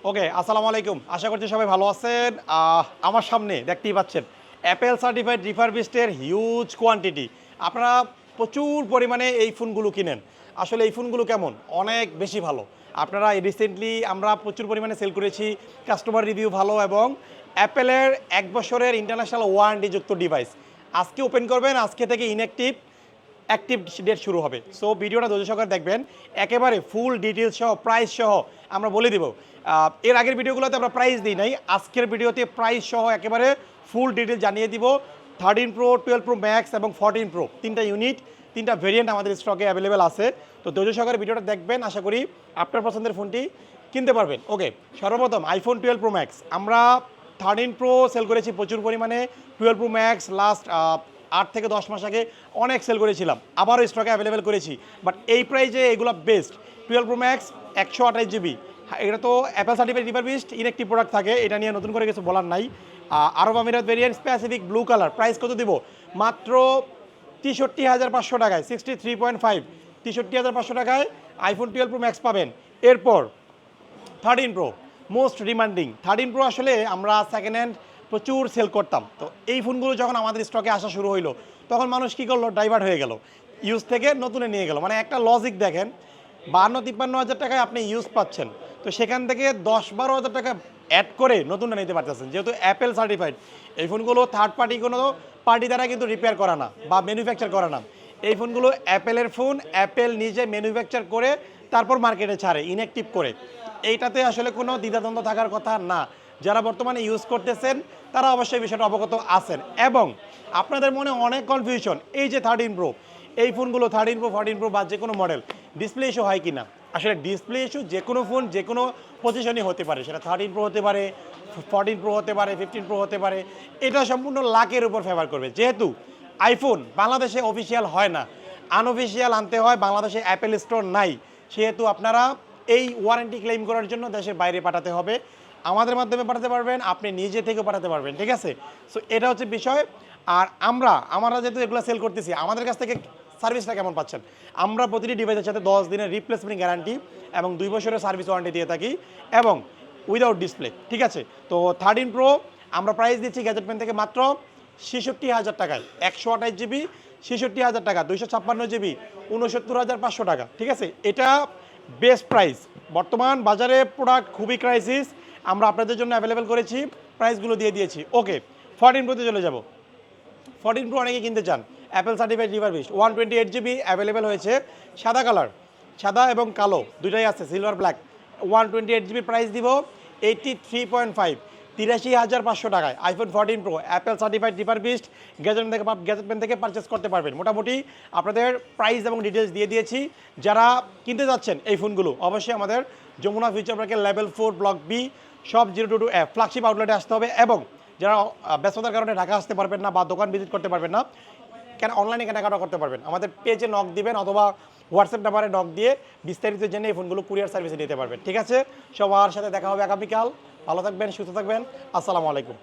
ওকে, আসসালামু আলাইকুম। আশা করছি সবাই ভালো আছেন। আমার সামনে দেখতেই পাচ্ছেন অ্যাপেল সার্টিফাইড রিফারবিশড-এর হিউজ কোয়ান্টিটি। আপনারা প্রচুর পরিমাণে এই ফোনগুলো কিনেন। আসলে এই ফোনগুলো কেমন? অনেক বেশি ভালো। আপনারা রিসেন্টলি আমরা প্রচুর পরিমাণে সেল করেছি। কাস্টমার রিভিউ ভালো এবং অ্যাপেলের ১ বছরের ইন্টারন্যাশনাল ওয়ারেন্টিযুক্ত ডিভাইস। আজকে ওপেন করবেন, আজকে থেকে ইনঅ্যাক্টিভ অ্যাক্টিভ ডেট শুরু হবে। সো ভিডিওটা ধৈর্য সহকারে দেখবেন। একেবারে ফুল ডিটেইলস সহ, প্রাইস সহ আমরা বলে দিব। এর আগের ভিডিওগুলোতে আমরা প্রাইস দিই নাই। আজকের ভিডিওতে প্রাইস সহ একেবারে ফুল ডিটেইলস জানিয়ে দিব। 13 প্রো, 12 প্রো ম্যাক্স এবং 14 প্রো 3টা ইউনিট, 3টা ভেরিয়েন্ট আমাদের স্টকে অ্যাভেলেবেল আছে। তো ধৈর্য সহকারে ভিডিওটা দেখবেন, আশা করি আপনার পছন্দের ফোনটি কিনতে পারবেন। ওকে, সর্বপ্রথম আইফোন 12 প্রো ম্যাক্স। আমরা 13 প্রো সেল করেছি প্রচুর পরিমাণে। 12 প্রো ম্যাক্স লাস্ট 8 থেকে 10 মাস আগে অনেক সেল করেছিলাম, আবারও স্টকে অ্যাভেলেবেল করেছি। বাট এই প্রাইজে এগুলো বেস্ট। 12 প্রো ম্যাক্স 128 জিবি, এটা তো Apple certified refurbished inactive product থাকে, এটা নিয়ে নতুন করে কিছু বলার নাই। আরব আমিরাত variant specific blue colour, price কত দিব? মাত্র 63,500 টাকায়, 63.5, 63,500 টাকায় আইফোন 12 প্রো ম্যাক্স পাবেন। এরপর 13 প্রো মোস্ট ডিমান্ডিং। 13 প্রো আসলে আমরা সেকেন্ড হ্যান্ড প্রচুর সেল করতাম। তো এই ফোনগুলো যখন আমাদের স্টকে আসা শুরু হইলো, তখন মানুষ কী করলো? ডাইভার্ট হয়ে গেল, ইউজ থেকে নতুনে নিয়ে গেল। মানে একটা লজিক দেখেন, 52-53 হাজার টাকায় আপনি ইউজ পাচ্ছেন, তো সেখান থেকে 10-12 হাজার টাকা অ্যাড করে নতুনটা নিতে পারতেছেন। যেহেতু অ্যাপেল সার্টিফাইড, এই ফোনগুলো থার্ড পার্টি কোনো পার্টি দ্বারা কিন্তু রিপেয়ার করা না বা ম্যানুফ্যাকচার করা না। এই ফোনগুলো অ্যাপেলের ফোন, অ্যাপেল নিজে ম্যানুফ্যাকচার করে তারপর মার্কেটে ছাড়ে ইনঅ্যাক্টিভ করে। এইটাতে আসলে কোনো দ্বিধাদ্বন্দ্ব থাকার কথা না। যারা বর্তমানে ইউজ করতেছেন তারা অবশ্যই বিষয়টা অবগত আছেন। এবং আপনাদের মনে অনেক কনফিউশন, এই যে 13 প্রো, এই ফোনগুলো 13 প্রো, 14 প্রো বা যে কোনো মডেল ডিসপ্লে ইস্যু হয় কি না? আসলে ডিসপ্লে ইস্যু যে কোনো ফোন যে কোনো পজিশনই হতে পারে। সেটা 13 প্রো হতে পারে, 14 প্রো হতে পারে, 15 প্রো হতে পারে। এটা সম্পূর্ণ লাকের উপর ফেভার করবে। যেহেতু আইফোন বাংলাদেশে অফিসিয়াল হয় না, আনঅফিসিয়াল আনতে হয়, বাংলাদেশে অ্যাপেল স্টোর নাই, সেহেতু আপনারা এই ওয়ারেন্টি ক্লেম করার জন্য দেশের বাইরে পাঠাতে হবে। আমাদের মাধ্যমে পাঠাতে পারবেন, আপনি নিজে থেকেও পাঠাতে পারবেন, ঠিক আছে? সো এটা হচ্ছে বিষয়। আর আমরা যেহেতু এগুলো সেল করতেছি, আমাদের কাছ থেকে সার্ভিসটা কেমন পাচ্ছেন? আমরা প্রতিটি ডিভাইসের সাথে 10 দিনের রিপ্লেসমেন্ট গ্যারান্টি এবং 2 বছরের সার্ভিস ওয়ারেন্টি দিয়ে থাকি এবং উইদাউট ডিসপ্লে, ঠিক আছে? তো 13 প্রো আমরা প্রাইস দিচ্ছি গ্যাজেট পেন থেকে মাত্র 66,000 টাকায়, 128 জিবি 66,000 টাকা, 256 জিবি 69,500 টাকা, ঠিক আছে? এটা বেস্ট প্রাইস। বর্তমান বাজারে প্রোডাক্ট খুবই ক্রাইসিস, আমরা আপনাদের জন্য অ্যাভেলেবেল করেছি, প্রাইসগুলো দিয়ে দিয়েছি। ওকে, 14 প্রোতে চলে যাব। 14 প্রো অনেকে কিনতে চান, Apple certified refurbished 128 GB available হয়েছে, সাদা কালার, সাদা এবং কালো দুইটাই আছে, সিলভার ব্ল্যাক। 128 জিবি প্রাইস দিব 83.5, 83,500 টাকায় iPhone 14 pro Apple certified refurbished gadget পেন থেকে পারচেস করতে পারবেন। মোটামুটি আপনাদের প্রাইস এবং ডিটেলস দিয়ে দিয়েছি। যারা কিনতে যাচ্ছেন এই ফোনগুলো অবশ্যই আমাদের যমুনা ফিউচার পার্কের লেভেল 4 ব্লক বি সব 022 ফ্ল্যাগশিপ আউটলেটে আসতে হবে। এবং যারা ব্যস্ততার কারণে ঢাকা আসতে পারবেন না বা দোকান ভিজিট করতে পারবেন না, কেন অনলাইনে কেনাকাটা করতে পারবেন, আমাদের পেজে নক দিবেন অথবা হোয়াটসঅ্যাপ নাম্বারে নক দিয়ে বিস্তারিত জেনে এই ফোনগুলো কুরিয়ার সার্ভিসে নিতে পারবেন, ঠিক আছে? সবার সাথে দেখা হবে আগামীকাল। ভালো থাকবেন, সুস্থ থাকবেন। আসসালামু আলাইকুম।